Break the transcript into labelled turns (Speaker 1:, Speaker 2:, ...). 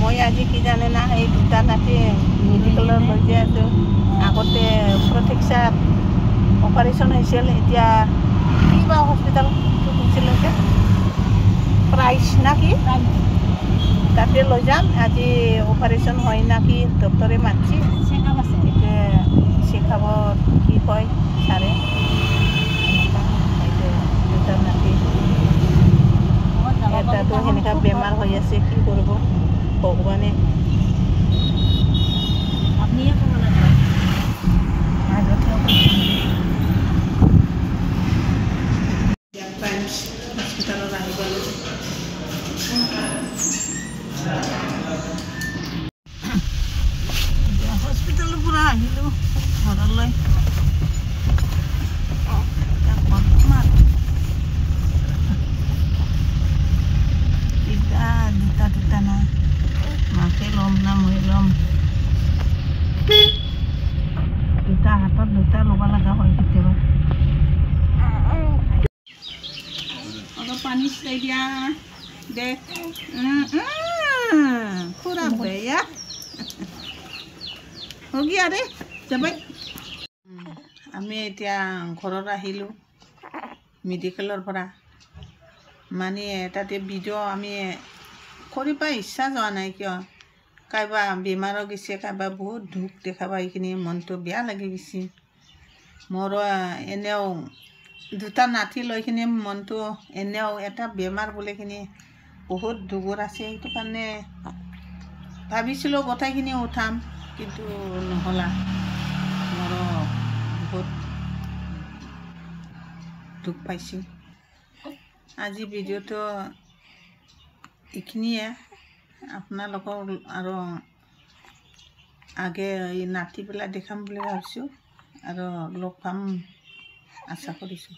Speaker 1: মই আজি কি জানে না এই দুটা নাতি মেডিকেলত লৈ যাই আছোঁ আগতে প্ৰতীক্ষাত অপাৰেশ্যন হৈছিল এতিয়া কিবা হস্পিটেল হৈছিল যে প্ৰাইচ না কি তাতে লৈ যাম আজি অপাৰেশ্যন হয় না কি ডক্টৰে মাতিছে চেকআপ আছে এতিয়া চেকআপত কি কয় ছাৰে দুটা নাতি এটাতো সেনেকুৱা বেমাৰ হৈ আছে কি কৰিব ভগৱানে আপুনিয়ে ক'ব লাগিব হস্পিটেলত আহিব হস্পিটেলৰ পৰা আহিলোঁ ঘৰলৈ দুটা না মাকে ল'ম না মই ল'ম দুটা হাতত দুটা ল'ব লগা হয় কেতিয়াবা অলপ পানী চাই দিয়া দে পুৰা বেয়া হগি আৰে যাবাই আমি এতিয়া ঘৰত আহিলোঁ মেডিকেলৰ পৰা মানে তাতে ভিডিঅ' আমি কৰিব ইচ্ছা যোৱা নাই কিয় কাৰোবা বেমাৰো গৈছে কাৰোবা বহুত দুখ দেখাবা এইখিনি মনটো বেয়া লাগি গৈছে মোৰ এনেও দুটা নাতি লৈ কিনি মনটো এনেও এটা বেমাৰ বুলিখিনি বহুত দুখৰ আছে সেইটো কাৰণে ভাবিছিলোঁ গোটেইখিনি উঠাম কিন্তু নহ'লা মোৰ বহুত দুখ পাইছোঁ আজি ভিডিঅ'টো এইখিনিয়ে আপোনালোকক আৰু আগে এই নাতিবিলাক দেখাম বুলি ভাবিছোঁ আৰু লগ পাম আশা কৰিছোঁ।